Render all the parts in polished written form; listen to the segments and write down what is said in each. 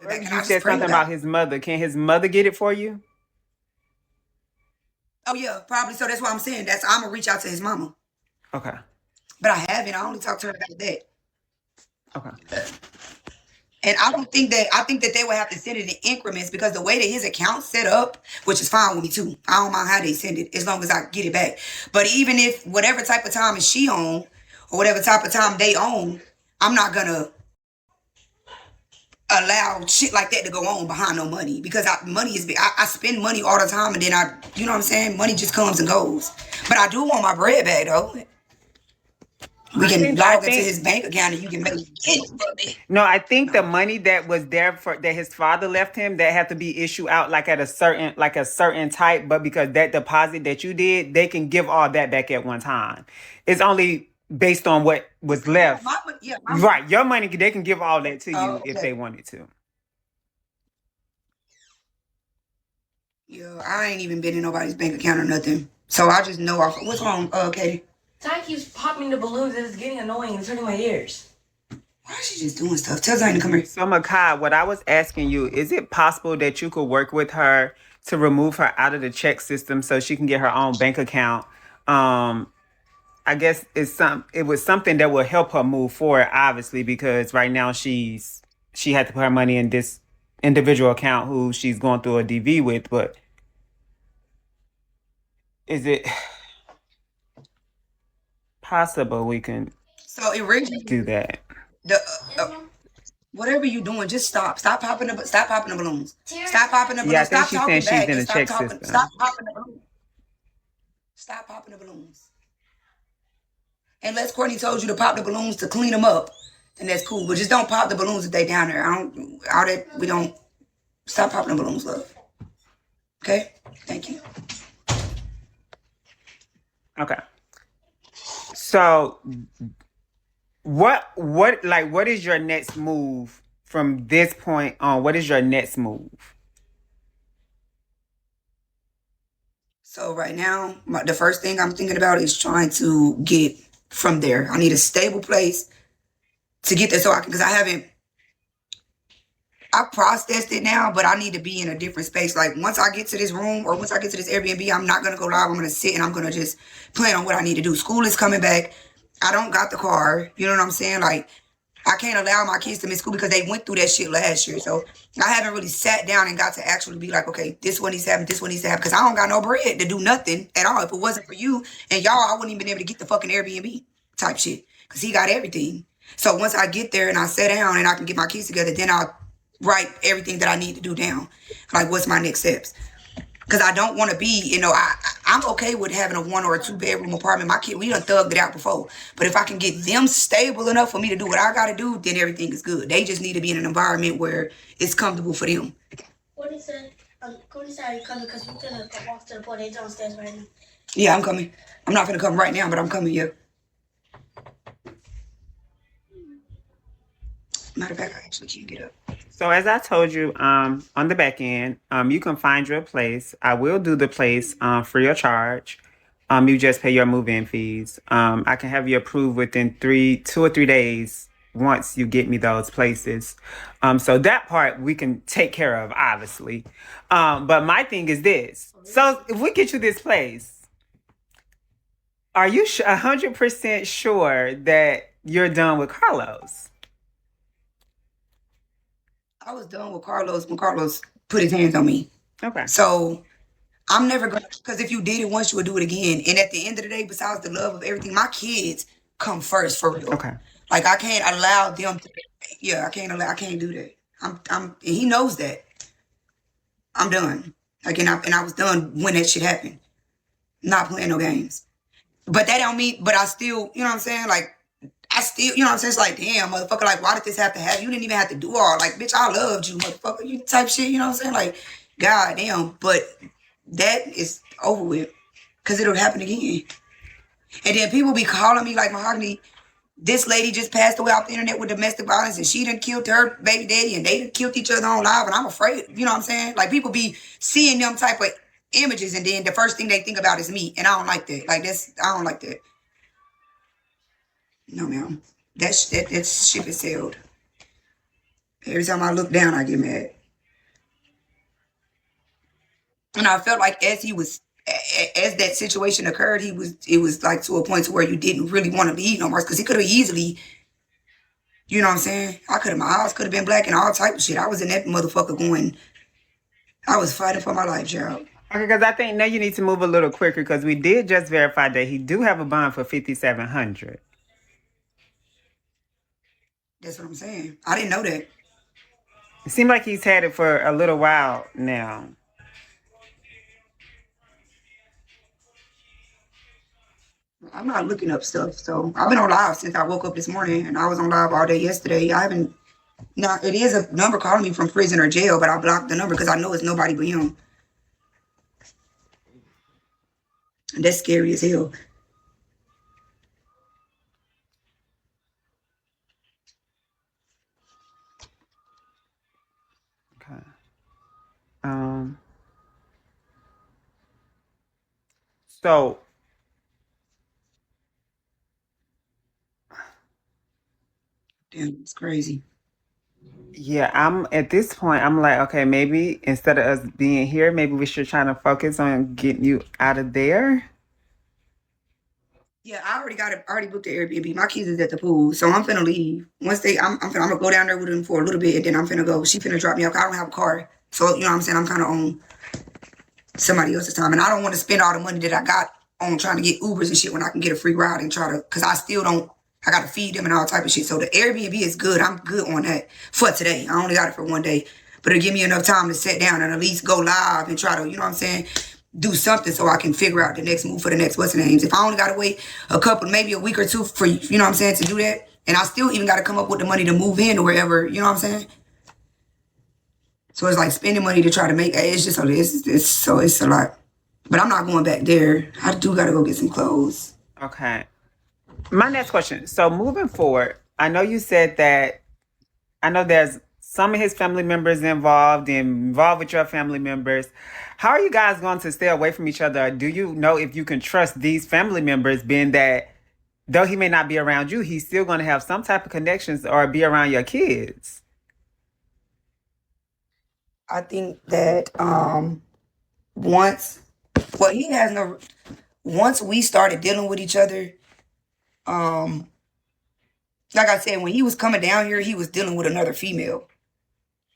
it back. And You I just said prayed something about about it. his mother. Can his mother get it for you? Oh yeah, probably. So that's why I'm saying I'm gonna reach out to his mama. Okay. But I haven't. I only talked to her about that. Okay. And I think that they would have to send it in increments because the way that his account's set up, which is fine with me too. I don't mind how they send it as long as I get it back. But even if whatever type of time is she on or whatever type of time they own, I'm not gonna allow shit like that to go on behind no money because money is big. I spend money all the time and then you know what I'm saying? Money just comes and goes. But I do want my bread back though. We I can think I log into think his bank account and you can make it from it. no, I think the No. money that was there for that his father left him that had to be issued out like at a certain type, but because that deposit that you did, they can give all that back at one time. It's only based on what was left. Yeah, my money. Right, your money they can give all that to Oh, you if okay. they wanted to. Yeah, I ain't even been in nobody's bank account or nothing. So I just know off. What's wrong, Katie? Ty keeps popping the balloons and it's getting annoying. It's hurting my ears. Why is she just doing stuff? Tell Zane to come here. So Makai, what I was asking you, is it possible that you could work with her to remove her out of the check system so she can get her own bank account? I guess it was something that will help her move forward, obviously, because right now she had to put her money in this individual account who she's going through a DV with, but is it possible we can So originally, do that? the whatever you doing, just stop. Stop popping the balloons. Stop popping the Yeah, I balloons. think Stop she's saying talking she's back in and the stop check talking. system. Stop popping the balloons. Stop popping the balloons. Unless Courtney told you to pop the balloons to clean them up, then that's cool. But just don't pop the balloons if they down there. I don't. All that we don't. Stop popping the balloons, love. Okay. Thank you. Okay. So what is your next move from this point on? What is your next move? So right now, the first thing I'm thinking about is trying to get from there. I need a stable place to get there so I can, because I processed it now, but I need to be in a different space. Like once I get to this room or once I get to this Airbnb, I'm not going to go live. I'm going to sit and I'm going to just plan on what I need to do. School is coming back. I don't got the car. You know what I'm saying? Like I can't allow my kids to miss school because they went through that shit last year. So I haven't really sat down and got to actually be like, okay, this one needs to happen, this one needs to happen. Because I don't got no bread to do nothing at all. If it wasn't for you and y'all, I wouldn't even been able to get the fucking Airbnb type shit. Because he got everything. So once I get there and I sit down and I can get my kids together, then I'll write everything that I need to do down. Like what's my next steps? Because I don't want to be, I'm okay with having a 1 or a 2 bedroom apartment. My kid, we done thugged it out before. But if I can get them stable enough for me to do what I got to do, then everything is good. They just need to be in an environment where it's comfortable for them. Cody said, are you coming? Because we're going to walk to the board. They're downstairs right now. Yeah, I'm coming. I'm not going to come right now, but I'm coming, yeah. Matter of fact, I actually can't get up. So as I told you, on the back end, you can find your place. I will do the place free of charge. You just pay your move-in fees. I can have you approved within 2 or 3 days once you get me those places. So that part we can take care of, obviously. But my thing is this. So if we get you this place, are you 100% sure that you're done with Carlos? I was done with Carlos when Carlos put his hands on me. Okay. So I'm never going to, because if you did it once, you would do it again. And at the end of the day, besides the love of everything, my kids come first for real. Okay. Like I can't allow them to, I can't do that. and he knows that. I'm done. Like, and I was done when that shit happened. Not playing no games. But that don't mean, but I still, you know what I'm saying? Like, I still, you know what I'm saying? It's like, damn, motherfucker, like, why did this have to happen? You didn't even have to do all, like, bitch, I loved you, motherfucker, you type shit, you know what I'm saying? Like, god damn, but that is over with. Because it'll happen again. And then people be calling me like, Mahogany, this lady just passed away off the internet with domestic violence and she done killed her baby daddy and they done killed each other on live and I'm afraid, you know what I'm saying? Like people be seeing them type of images and then the first thing they think about is me and I don't like that. Like I don't like that. No, ma'am. That ship is sailed. Every time I look down, I get mad. And I felt like as that situation occurred, it was like to a point to where you didn't really want to leave no more because he could have easily, you know what I'm saying? My house could have been black and all type of shit. I was in that motherfucker going, I was fighting for my life, child. Okay, because I think now you need to move a little quicker because we did just verify that he do have a bond for 5,700. That's what I'm saying. I didn't know that. It seemed like he's had it for a little while now. I'm not looking up stuff. So I've been on live since I woke up this morning and I was on live all day yesterday. I haven't, now it is a number calling me from prison or jail, but I blocked the number because I know it's nobody but him. And that's scary as hell. Okay. Um. So Damn, it's crazy. yeah, I'm at this point. I'm like, okay, maybe instead of us being here, maybe we should try to focus on getting you out of there. Yeah, I already booked the Airbnb. My kids is at the pool, so I'm finna leave. Once I'm gonna go down there with them for a little bit, and then I'm finna go. She finna drop me off. I don't have a car, so you know what I'm saying. I'm kind of on somebody else's time, and I don't want to spend all the money that I got on trying to get Ubers and shit when I can get a free ride and try to, cause I still don't. I gotta feed them and all type of shit. So the Airbnb is good. I'm good on that for today. I only got it for one day, but it'll give me enough time to sit down and at least go live and try to, you know what I'm saying, do something so I can figure out the next move for the next what's the names. If I only gotta wait a couple, maybe a week or two for you know what I'm saying to do that, and I still even gotta come up with the money to move in or wherever, you know what I'm saying. So it's like spending money to try to make. It's just it's a lot. But I'm not going back there. I do gotta go get some clothes. Okay. My next question. So moving forward, I know you said that I know there's some of his family members involved with your family members. How are you guys going to stay away from each other? Do you know if you can trust these family members, being that though he may not be around you, he's still going to have some type of connections or be around your kids? I think that once well he has no once we started dealing with each other, um, like I said, when he was coming down here, he was dealing with another female.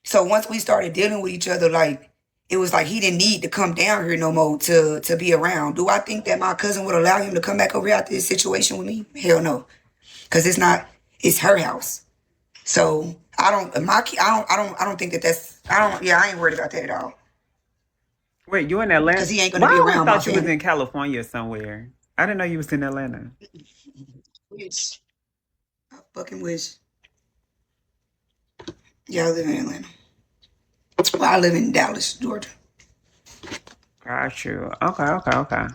So once we started dealing with each other, like it was like he didn't need to come down here no more to be around. Do I think that my cousin would allow him to come back over here after this situation with me? Hell no, because it's her house. So I don't think that that's I don't yeah I ain't worried about that at all Wait, you in Atlanta? because he ain't gonna Why be I always around my thought you was family. in California somewhere. I didn't know you was in Atlanta. Wish. I fucking wish. Yeah, I live in Atlanta. Well, I live in Dallas, Georgia. Got you. Okay, okay, okay.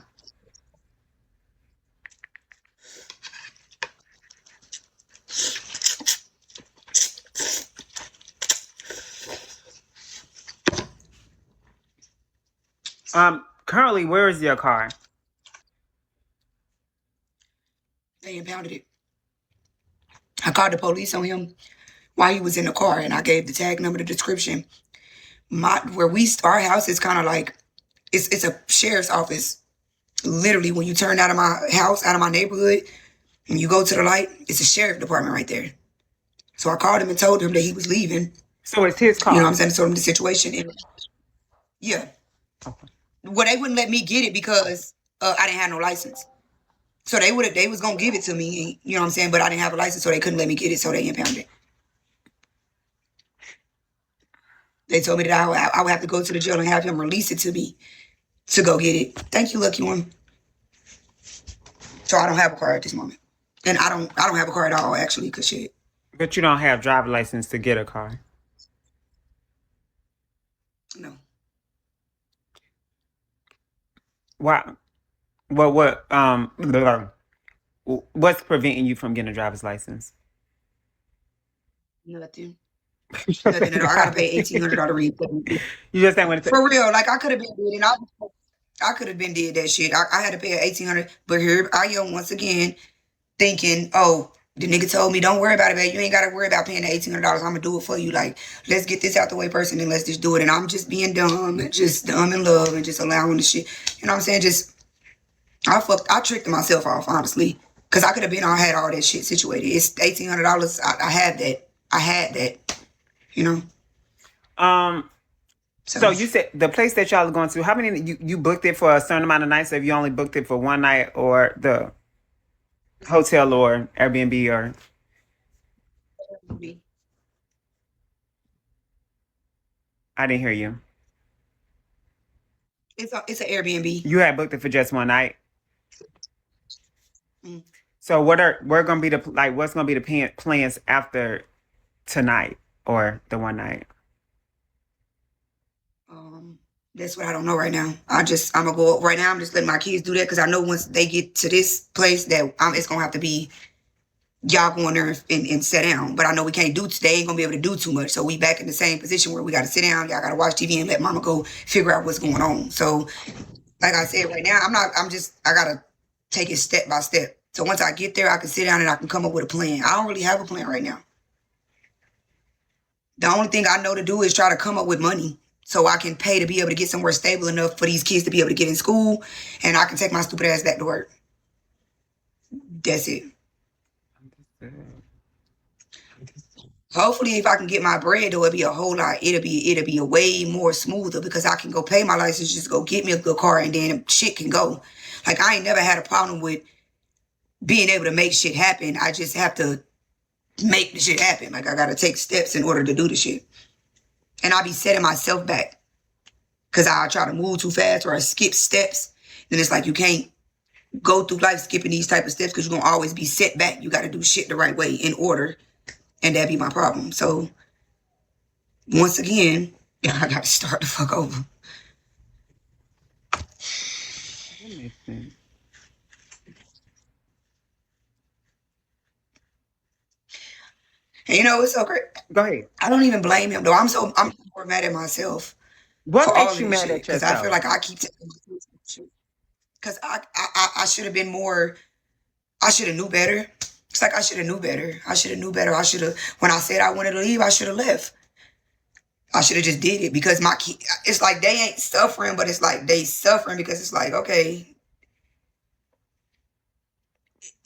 Currently, where is your car? They impounded it. I called the police on him while he was in the car, and I gave the tag number, the description. Our house is kind of like it's a sheriff's office. Literally, when you turn out of my house, out of my neighborhood, and you go to the light, it's a sheriff department right there. So I called him and told him that he was leaving. So it's his You know what car. I'm saying? I told him the situation. And yeah. Okay. Well, they wouldn't let me get it because I didn't have no license. So they was gonna give it to me, you know what I'm saying? But I didn't have a license, so they couldn't let me get it, so they impounded it. They told me that I would have to go to the jail and have him release it to me to go get it. Thank you, lucky one. So I don't have a car at this moment, and I don't have a car at all actually, cause shit. But you don't have driver license to get a car. No, Why? Well, what's preventing you from getting a driver's license? nothing, nothing at all. I gotta pay $1,800 read You just ain't want to. for real. Like I could have been dead, and I could have been did that shit. I had to pay 1,800, but here I am once again thinking, oh, The nigga told me, don't worry about it, babe. You ain't got to worry about paying the $1,800. I'm going to do it for you. Like, let's get this out the way first and then let's just do it. And I'm just being dumb and just dumb in love and just allowing the shit. You know what I'm saying? Just, I tricked myself off, honestly. Because I could have been, I had all that shit situated. It's $1,800. I had that. I had that. You know? So you said the place that y'all are going to, how many, you booked it for a certain amount of nights? Or if you only booked it for one night, or the hotel or Airbnb or? I didn't hear you. It's an Airbnb. You had booked it for just one night. Mm. So we're gonna be what's gonna be the plans after tonight or the one night? That's what I don't know right now. I'm gonna go right now. I'm just letting my kids do that because I know once they get to this place that it's gonna have to be y'all going there and sit down. But I know we can't do. They ain't gonna be able to do too much. So we back in the same position where we got to sit down. Y'all gotta watch TV and let mama go figure out what's going on. So, like I said, right now I gotta take it step by step. So once I get there, I can sit down and I can come up with a plan. I don't really have a plan right now. The only thing I know to do is try to come up with money so I can pay to be able to get somewhere stable enough for these kids to be able to get in school, and I can take my stupid ass back to work. That's it. Hopefully, if I can get my bread, though, it'll be a whole lot. It'll be a way more smoother because I can go pay my license, just go get me a good car, and then shit can go. Like, I ain't never had a problem with being able to make shit happen. I just have to make the shit happen. Like, I gotta take steps in order to do the shit. And I be setting myself back because I try to move too fast or I skip steps. Then it's like you can't go through life skipping these type of steps because you're gonna always be set back. You gotta do shit the right way in order. And that'd be my problem. So once again, I gotta start the fuck over. That makes sense. And you know, it's so great. Go ahead. I don't even blame him though. I'm more mad at myself What for all makes of you this mad shit. at Because I feel yourself? like I keep taking shit. Because I should have been more, I should have knew better. It's like I should have knew better. I should have knew better. I should have, when I said I wanted to leave, I should have left. I should have just did it because my kid, it's like they ain't suffering, but it's like they suffering because it's like, okay,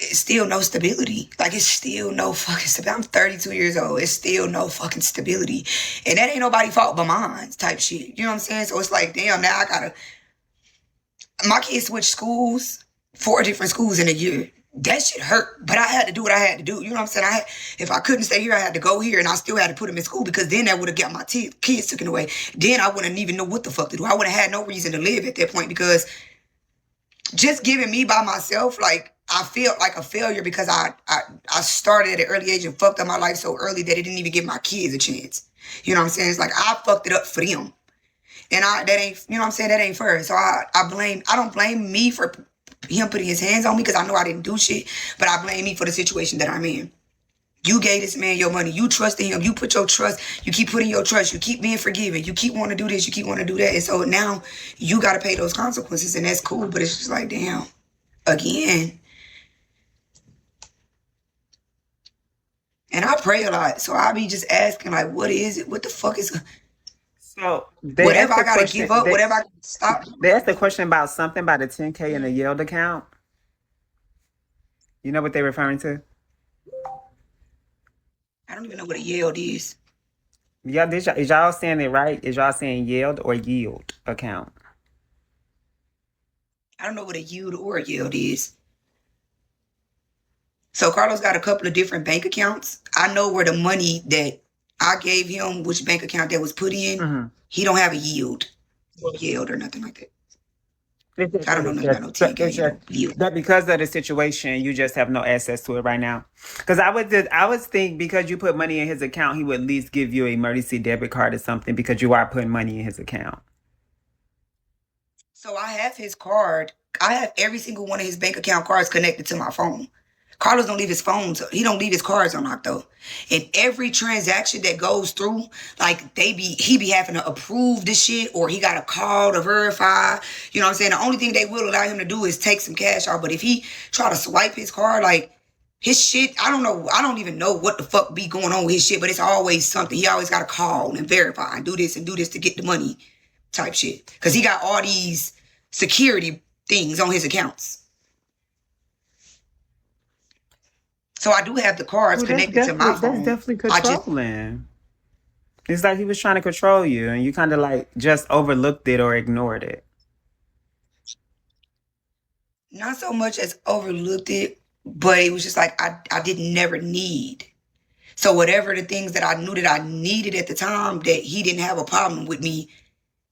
it's still no stability. Like, it's still no fucking stability. I'm 32 years old. It's still no fucking stability. And that ain't nobody's fault but mine type shit. You know what I'm saying? So it's like, damn, now I gotta, my kids switched schools, 4 different schools in a year. That shit hurt, but I had to do what I had to do. You know what I'm saying? If I couldn't stay here, I had to go here, and I still had to put them in school because then that would have got my kids taken away. Then I wouldn't even know what the fuck to do. I would have had no reason to live at that point because just giving me by myself, like, I felt like a failure because I started at an early age and fucked up my life so early that it didn't even give my kids a chance. You know what I'm saying? It's like I fucked it up for them. And that ain't, you know what I'm saying? That ain't fair. So I don't blame me for him putting his hands on me because I know I didn't do shit, but I blame me for the situation that I'm in. You gave this man your money. You trusted him. You put your trust. You keep putting your trust. You keep being forgiving. You keep wanting to do this. You keep wanting to do that. And so now you got to pay those consequences, and that's cool. But it's just like, damn, again. And I pray a lot. So I be just asking, like, what is it? What the fuck is... So whatever I got to give up, whatever I got to stop. They asked a question about something about the 10K in the yield account. You know what they're referring to? I don't even know what a yield is. Yeah, is y'all saying it right? Is y'all saying yield or yield account? I don't know what a yield or a yield is. So Carlos got a couple of different bank accounts. I know where the money that I gave him, which bank account that was put in, he don't have a yield or nothing like that. I don't know nothing about no 10K yield. That because of the situation, you just have no access to it right now. Because I would think because you put money in his account, he would at least give you an emergency debit card or something because you are putting money in his account. So I have his card. I have every single one of his bank account cards connected to my phone. Carlos don't leave his phone. He don't leave his cards unlocked though. And every transaction that goes through, like he be having to approve this shit or he got a call to verify. You know what I'm saying? The only thing they will allow him to do is take some cash out. But if he try to swipe his card, like His shit, I don't know. I don't even know what the fuck be going on with his shit, but it's always something. He always got to call and verify and do this to get the money type shit. Because he got all these security things on his accounts. So I do have the cards connected to my phone. That's definitely controlling. It's like he was trying to control you and you kind of like just overlooked it or ignored it. Not so much as overlooked it, but it was just like I didn't never need. So whatever the things that I knew that I needed at the time, that he didn't have a problem with me,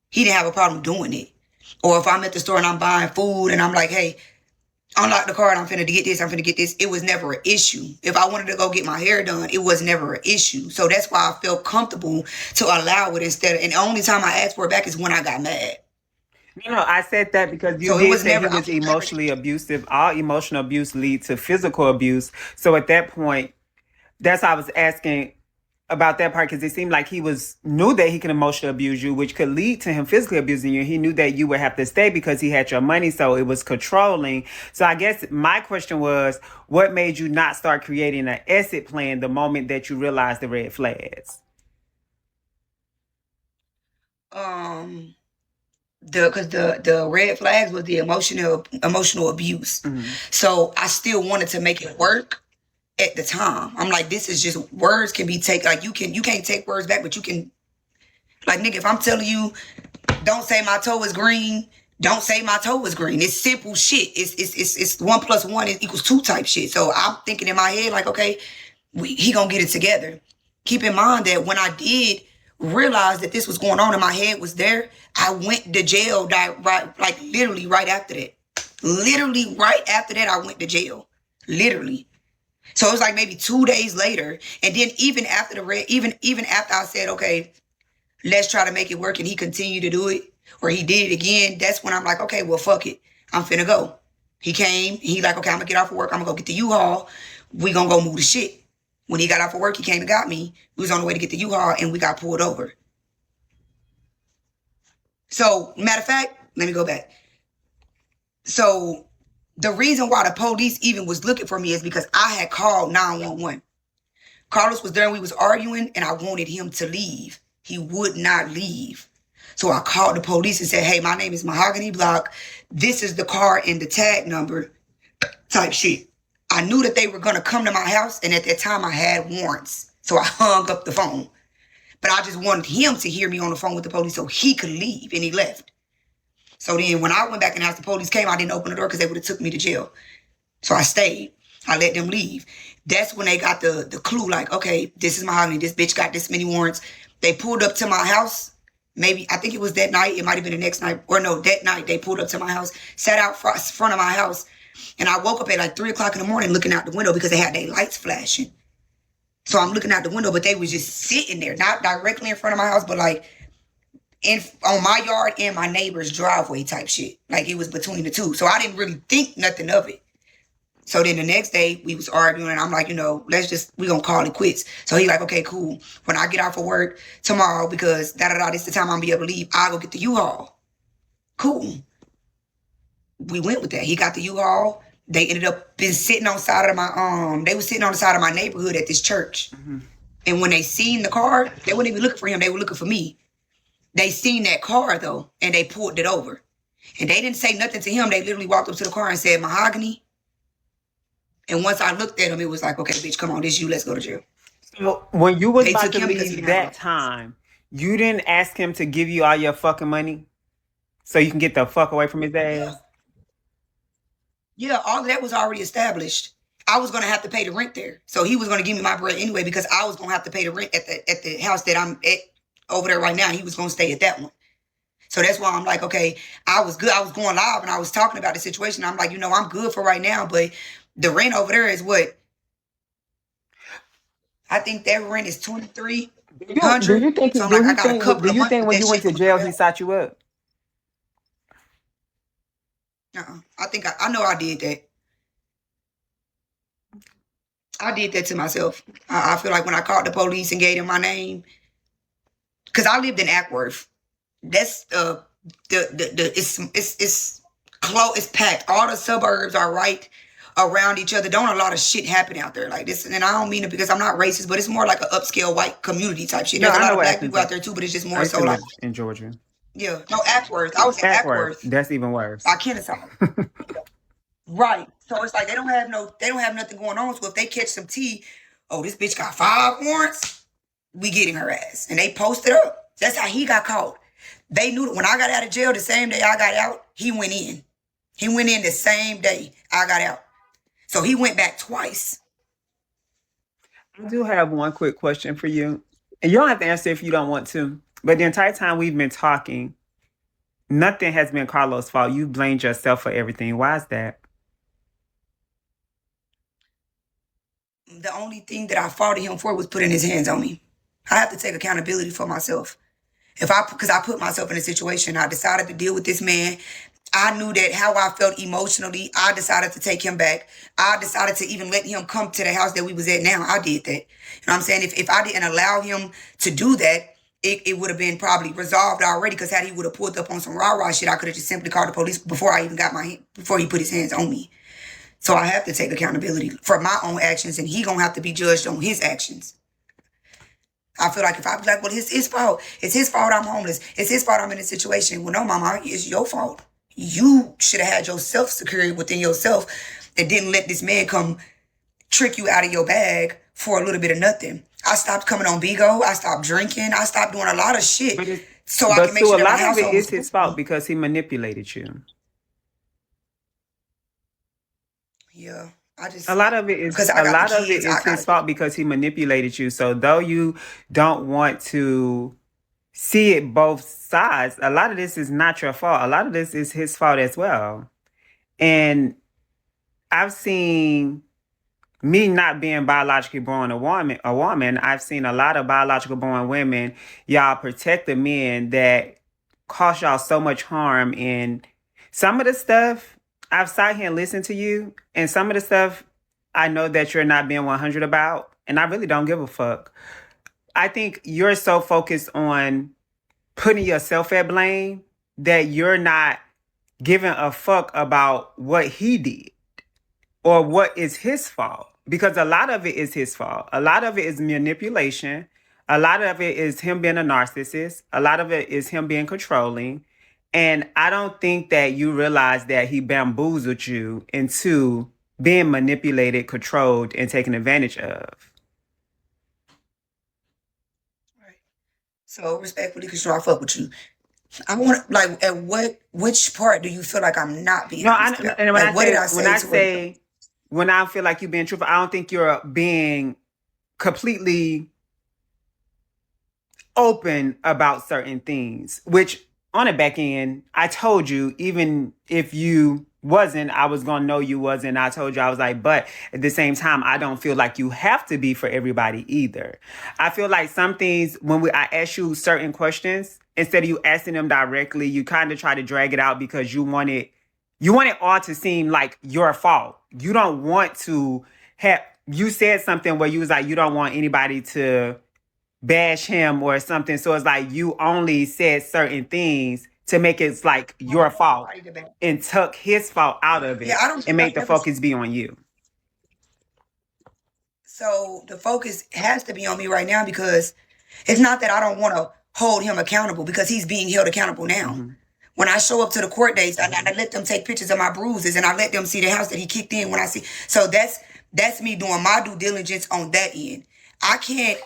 he didn't have a problem doing it. Or if I'm at the store and I'm buying food and I'm like, hey, unlock the card, I'm finna get this. It was never an issue. If I wanted to go get my hair done, it was never an issue. So that's why I felt comfortable to allow it instead of, and the only time I asked for it back is when I got mad. You know, I said that because you So it did was say never, he was emotionally abusive. All emotional abuse leads to physical abuse. So at that point, that's why I was asking about that part, because it seemed like he knew that he can emotionally abuse you, which could lead to him physically abusing you. He knew that you would have to stay because he had your money, so it was controlling. So I guess my question was, what made you not start creating an exit plan the moment that you realized the red flags? Because the red flags was the emotional abuse. Mm-hmm. So I still wanted to make it work at the time. I'm like, this is just, words can be taken, like you can't take words back, but you can, like, nigga, if I'm telling you, don't say my toe is green, don't say my toe is green. It's simple shit. It's 1 + 1 = 2 type shit. So I'm thinking in my head, like, okay, he gonna get it together. Keep in mind that when I did realize that this was going on and my head was there, I went to jail literally right after that. Literally right after that, I went to jail. Literally. So it was like maybe 2 days later. And then even after even after I said, okay, let's try to make it work, and he continued to do it, or he did it again, that's when I'm like, okay, well, fuck it. I'm finna go. He came, he like, okay, I'm gonna get off of work. I'm gonna go get the U-Haul. We gonna go move the shit. When he got off of work, he came and got me. We was on the way to get the U-Haul, and we got pulled over. So, matter of fact, let me go back. So, the reason why the police even was looking for me is because I had called 911. Carlos was there and we was arguing, and I wanted him to leave. He would not leave. So I called the police and said, hey, my name is Mahogany Block. This is the car and the tag number type shit. I knew that they were going to come to my house, and at that time I had warrants. So I hung up the phone. But I just wanted him to hear me on the phone with the police so he could leave, and he left. So then when I went back in the house, the police came. I didn't open the door because they would have took me to jail. So I stayed. I let them leave. That's when they got the clue, like, okay, this is Mahogany. This bitch got this many warrants. They pulled up to my house. Maybe, I think it was that night. It might have been the next night. Or no, that night they pulled up to my house, sat out front of my house. And I woke up at like 3 o'clock in the morning looking out the window because they had their lights flashing. So I'm looking out the window, but they was just sitting there, not directly in front of my house, but like on my yard and my neighbor's driveway type shit. Like it was between the two. So I didn't really think nothing of it. So then the next day we was arguing, and I'm like, we gonna call it quits. So he like, okay, cool. When I get off of work tomorrow, because this the time I'm gonna be able to leave, I'll go get the U-Haul. Cool. We went with that. He got the U-Haul. They ended up been sitting on the side of my they was sitting on the side of my neighborhood at this church. Mm-hmm. And when they seen the car, they weren't even looking for him, they were looking for me. They seen that car though, and they pulled it over. And they didn't say nothing to him. They literally walked up to the car and said, Mahogany. And once I looked at him, it was like, okay, bitch, come on, this you, let's go to jail. So when you was about to leave that time, you didn't ask him to give you all your fucking money so you can get the fuck away from his ass? Yeah, all of that was already established. I was going to have to pay the rent there. So he was going to give me my bread anyway, because I was going to have to pay the rent at the house that I'm at over there right now. He was going to stay at that one. So that's why I'm like, okay, I was good. I was going live and I was talking about the situation. I'm like, I'm good for right now, but the rent over there is what? I think that rent is $2,300. Do you think? So I'm like, I got a couple do of you months think when you went to jail, he shot you up? I think I know I did that. I did that to myself. I feel like when I called the police and gave them my name, because I lived in Ackworth. That's it's close. It's packed. All the suburbs are right around each other. Don't a lot of shit happen out there like this? And I don't mean it because I'm not racist, but it's more like an upscale white community type shit. No, There's a I lot know of what black Athens people out is. there too, but it's just I more used so to like, live in Georgia. yeah, no, Ackworth. I was in Ackworth. Ackworth. That's even worse. By Kennesaw. Right. So it's like they don't have nothing going on. So if they catch some tea, oh, this bitch got 5 warrants, we getting her ass. And they posted up. That's how he got caught. They knew that when I got out of jail the same day I got out, he went in. He went in the same day I got out. So he went back twice. I do have one quick question for you. And you don't have to answer if you don't want to. But the entire time we've been talking, nothing has been Carlos' fault. You blamed yourself for everything. Why is that? The only thing that I faulted him for was putting his hands on me. I have to take accountability for myself. Because I put myself in a situation, I decided to deal with this man. I knew that how I felt emotionally, I decided to take him back. I decided to even let him come to the house that we was at now. I did that. You know what I'm saying? If I didn't allow him to do that, it would have been probably resolved already, because had he would have pulled up on some rah-rah shit, I could have just simply called the police before he put his hands on me. So I have to take accountability for my own actions, and he gonna have to be judged on his actions. I feel like if I be like, well, it's his fault. It's his fault I'm homeless. It's his fault I'm in this situation. Well, no, mama, it's your fault. You should have had your self-security within yourself and didn't let this man come trick you out of your bag for a little bit of nothing. I stopped coming on Bigo. I stopped drinking. I stopped doing a lot of shit so I can make sure that my household was a lot of it is his fault because he manipulated you. Yeah. A lot of it is his fault because he manipulated you. So though you don't want to see it both sides, a lot of this is not your fault. A lot of this is his fault as well. And I've seen, me not being biologically born a woman, I've seen a lot of biological born women, y'all protect the men that cause y'all so much harm. And some of the stuff, I've sat here and listened to you, and some of the stuff I know that you're not being 100 about, and I really don't give a fuck. I think you're so focused on putting yourself at blame that you're not giving a fuck about what he did or what is his fault. Because a lot of it is his fault. A lot of it is manipulation. A lot of it is him being a narcissist. A lot of it is him being controlling. And I don't think that you realize that he bamboozled you into being manipulated, controlled, and taken advantage of. Right. So respectfully, because I fuck with you. I want, like, which part do you feel like I'm not being honest about? And when like, when I feel like you're being truthful, I don't think you're being completely open about certain things, which on the back end, I told you, even if you wasn't, I was going to know you wasn't. I told you, I was like, but at the same time, I don't feel like you have to be for everybody either. I feel like some things, when I ask you certain questions, instead of you asking them directly, you kind of try to drag it out because you want it all to seem like your fault. You don't want to have, you said something where you was like, you don't want anybody to bash him or something. So it's like you only said certain things to make it like your fault and tuck his fault out of it and make the focus be on you. So the focus has to be on me right now, because it's not that I don't want to hold him accountable, because he's being held accountable now. Mm-hmm. When I show up to the court dates, I let them take pictures of my bruises, and I let them see the house that he kicked in when I see. So that's me doing my due diligence on that end. I can't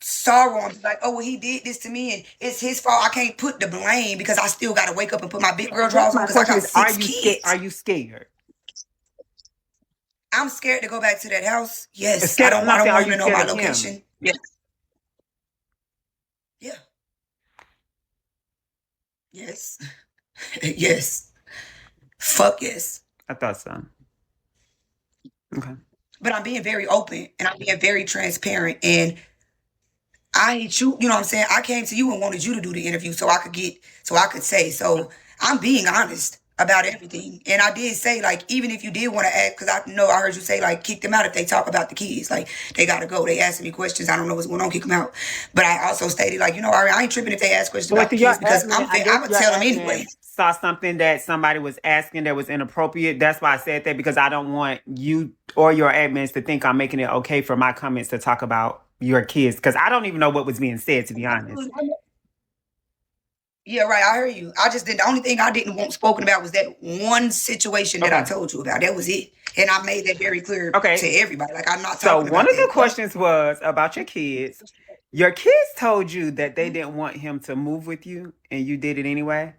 sorrow and be like, oh, well, he did this to me and it's his fault. I can't put the blame, because I still got to wake up and put my big girl drawers on, because I got 6 kids. Are you scared? I'm scared to go back to that house. Yes. I don't want to know my location. Yes. Yeah. Yes. Yes. Fuck yes. I thought so. Okay. But I'm being very open and I'm being very transparent, and I ain't you know what I'm saying? I came to you and wanted you to do the interview so I could say, so I'm being honest. about everything. And I did say, like, even if you did want to ask, because I know I heard you say, like, kick them out if they talk about the kids. Like, they got to go. They asking me questions. I don't know what's going on. Kick them out. But I also stated, like, I ain't tripping if they ask questions Well, about to the your kids because admin, I I'm guess going to your tell them anyway. admin saw something that somebody was asking that was inappropriate. That's why I said that, because I don't want you or your admins to think I'm making it okay for my comments to talk about your kids, because I don't even know what was being said, to be honest. Yeah, right. I heard you. I just did. The only thing I didn't want spoken about was that one situation that I Okay. told you about. That was it. And I made that very clear to Okay. everybody. Like, I'm not So talking one about of the that. questions was about your kids. Your kids told you that they didn't want him to move with you, and you did it anyway.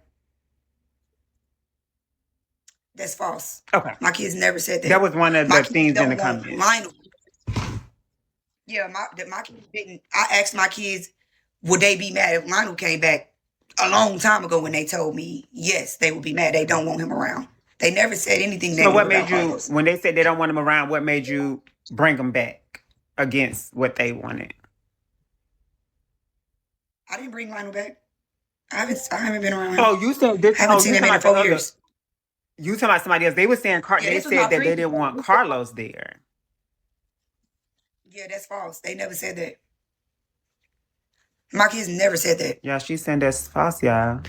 That's false. Okay. My kids never said That that. was one of My the kids things in the don't want comments. Lionel. Yeah, my kids didn't. I asked my kids, would they be mad if Lionel came back a long time ago when they told me, yes, they would be mad. They don't want him around. They never said anything So negative what about made you, Carlos. when they said they don't want him around, what made you bring him back against what they wanted? I didn't bring Lionel back. I haven't been around him. Oh, you said this. I haven't Oh, seen you him talking in about the 4 other. years. You talking about somebody else? They were saying Yeah, they this was my said that they previous. didn't want Carlos there. Yeah, that's false. They never said that. My kids never said that. Yeah, she's saying that's false, y'all.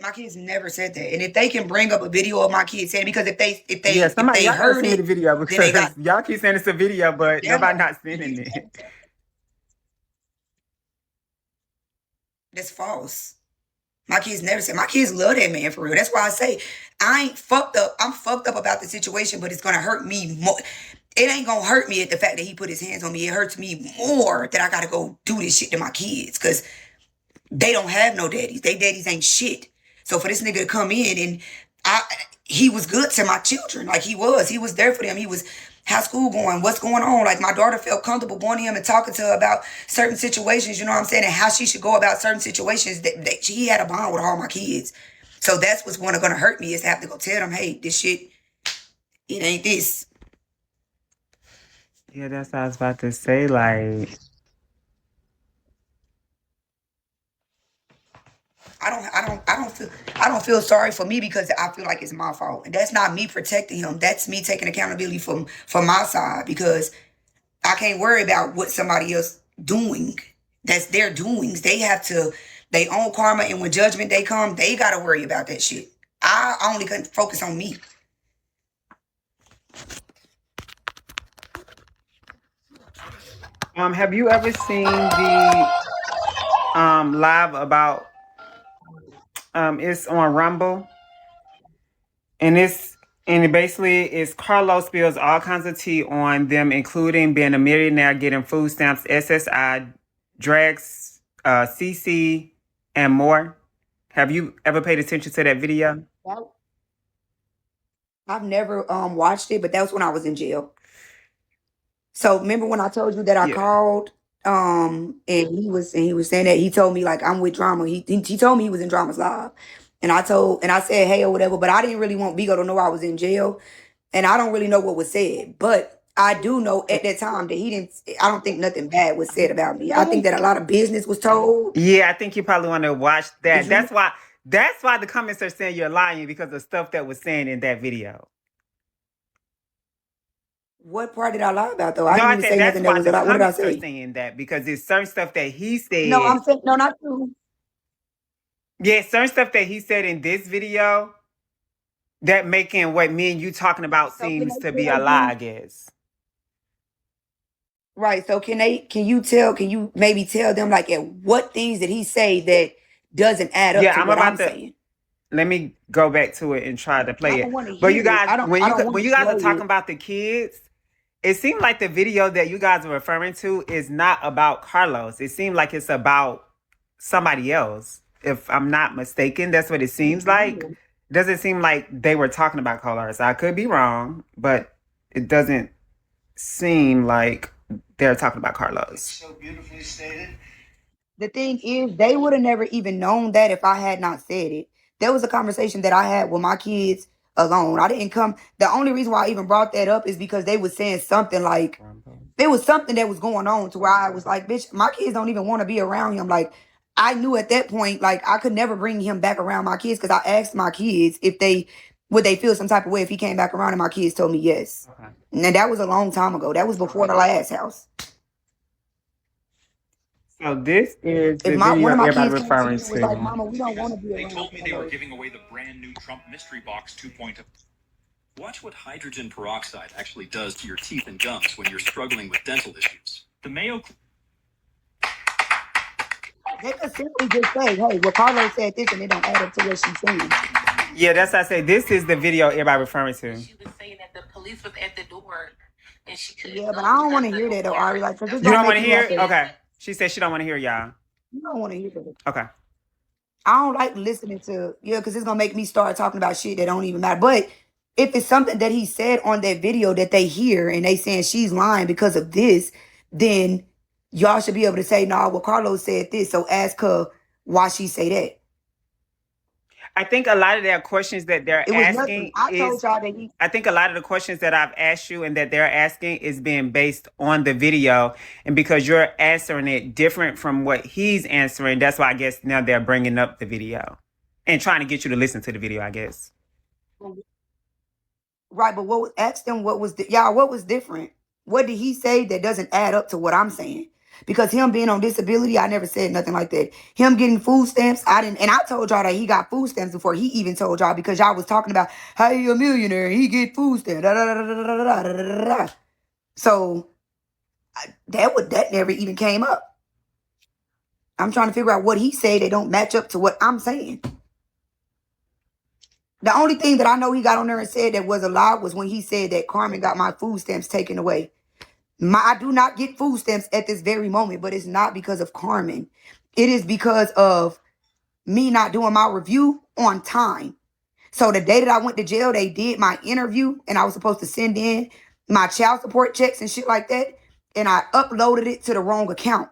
My kids never said that. And if they can bring up a video of my kids saying, because Yeah, if somebody they y'all gotta heard send me the it, video, then they got because y'all keep saying it's a video, but yeah, nobody not sending it. that's false. My kids never said. My kids love that man for real. That's why I say I ain't fucked up. I'm fucked up about the situation, but it's gonna hurt me more. It ain't gonna hurt me at the fact that he put his hands on me. It hurts me more that I gotta go do this shit to my kids because they don't have no daddies. They daddies ain't shit. So for this nigga to come in and he was good to my children. Like he was there for them. He was, how's school going? What's going on? Like my daughter felt comfortable going to him and talking to her about certain situations, you know what I'm saying? And how she should go about certain situations that he had a bond with all my kids. So that's what's going to hurt me is to have to go tell them, hey, this shit, it ain't this. Yeah, that's what I was about to say. Like, I don't feel sorry for me because I feel like it's my fault. And that's not me protecting him. That's me taking accountability from my side because I can't worry about what somebody else doing. That's their doings. They have to, they own karma, and when judgment day come, they gotta worry about that shit. I only can focus on me. have you ever seen the live about it's on Rumble, and it basically is Carlos spills all kinds of tea on them, including being a millionaire, getting food stamps, SSI, drags, CC, and more. Have you ever paid attention to that video? I've never watched it, but that was when I was in jail. So remember when I told you that I Yeah. called and he was saying that he told me like I'm with Drama. He told me he was in Drama's live. And I said hey or whatever, but I didn't really want Bigo to know I was in jail. And I don't really know what was said. But I do know at that time that I don't think nothing bad was said about me. I think that a lot of business was told. Yeah, I think you probably want to watch Did that. you? That's why the comments are saying you're lying, because of stuff that was saying in that video. What part did I lie about though? I No, didn't I even said say that's nothing that why was a the lie. What did I comments are say? saying that, because there's certain stuff that he No, said. I'm saying no, not true. Yeah, certain stuff that he said in this video that making what me and you talking about So can seems to they be a tell lie, you? I guess. Right. So can you maybe tell them like at what things did he say that doesn't add up Yeah, to I'm what about I'm to saying? let me go back to it and try to I play don't it. want to But hear you it. guys, I don't want when to you guys are play talking it. about the kids, it seemed like the video that you guys are referring to is not about Carlos. It seemed like it's about somebody else. If I'm not mistaken, that's what it seems like. It doesn't seem like they were talking about Carlos. I could be wrong, but it doesn't seem like they're talking about Carlos. So beautifully stated. The thing is, they would have never even known that if I had not said it. There was a conversation that I had with my kids alone. I didn't come. The only reason why I even brought that up is because they was saying something like, there was something that was going on to where I was like, bitch, my kids don't even want to be around him. Like, I knew at that point, like, I could never bring him back around my kids because I asked my kids if would they feel some type of way if he came back around, and my kids told me yes. Okay. And that was a long time ago. That was before the last house. So this is If the one video of my everybody kids came to me referring and was like, to. "Mama, we don't want to be They around told me they were Carlos." giving away the brand new Trump Mystery Box 2.0. Watch what hydrogen peroxide actually does to your teeth and gums when you're struggling with dental issues. The Mayo. They could simply just say, "Hey, well, Carlos said this," and it don't add up to what she's saying. Yeah, that's what I say. This is the video everybody referring to. She was saying that the police was at the door and she couldn't Yeah, but go I don't want to because hear the that though, Ari. Like, cause it's You gonna don't want make to you hear have it? to. Okay. She said she don't want to hear y'all. You don't want to hear that. Okay. I don't like listening to because it's gonna make me start talking about shit that don't even matter. But if it's something that he said on that video that they hear and they saying she's lying because of this, then y'all should be able to say, "No, well, Carlos said this," so ask her why she say that. I think a lot of their questions that they're It was nothing. asking I told is, y'all that he. I think a lot of the questions that I've asked you and that they're asking is being based on the video. And because you're answering it different from what he's answering, that's why I guess now they're bringing up the video and trying to get you to listen to the video, I guess. Right, but ask them what was what was different? What did he say that doesn't add up to what I'm saying? Because him being on disability, I never said nothing like that. Him getting food stamps, I didn't, and I told y'all that he got food stamps before he even told y'all because y'all was talking about how he a millionaire and he get food stamps. Da, da, da, da, da, da, da, da, da. So that never even came up. I'm trying to figure out what he said that don't match up to what I'm saying. The only thing that I know he got on there and said that was a lie was when he said that Carmen got my food stamps taken away. I do not get food stamps at this very moment, but it's not because of Carmen. It is because of me not doing my review on time. So the day that I went to jail, they did my interview and I was supposed to send in my child support checks and shit like that. And I uploaded it to the wrong account.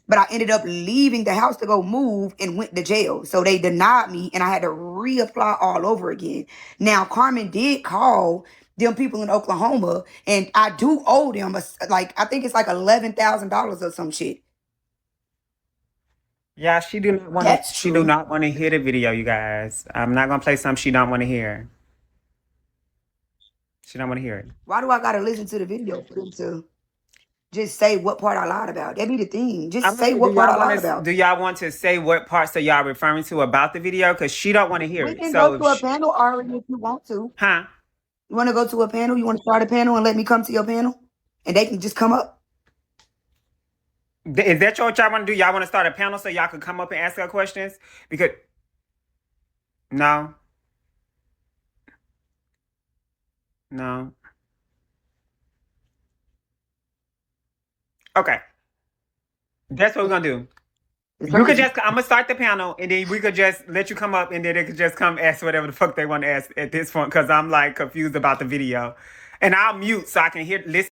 But I ended up leaving the house to go move and went to jail. So they denied me and I had to reapply all over again. Now, Carmen did call them people in Oklahoma and I do owe them, I think it's like $11,000 or some shit. Yeah, she do not want to. She do not want to hear the video, you guys. I'm not gonna play something she don't want to hear. She don't want to hear it. Why do I gotta listen to the video for them to just say what part I lied about? That be the thing. Just say what part I lied about. Do y'all want to say what parts are y'all referring to about the video? Because she don't want to hear We it. can So go to a panel already if you want to. huh? You want to go to a panel? You want to start a panel and let me come to your panel? And they can just come up? Is that what y'all want to do? Y'all want to start a panel so y'all can come up and ask her questions? Because no. Okay. That's what we're gonna do. You could just, I'm gonna start the panel and then we could just let you come up and then they could just come ask whatever the fuck they want to ask at this point because I'm like confused about the video. And I'll mute so I can listen.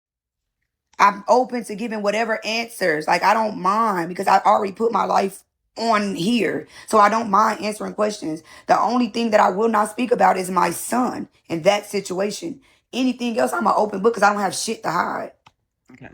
I'm open to giving whatever answers. Like, I don't mind because I already put my life on here. So I don't mind answering questions. The only thing that I will not speak about is my son in that situation. Anything else, I'm an open book because I don't have shit to hide. Okay.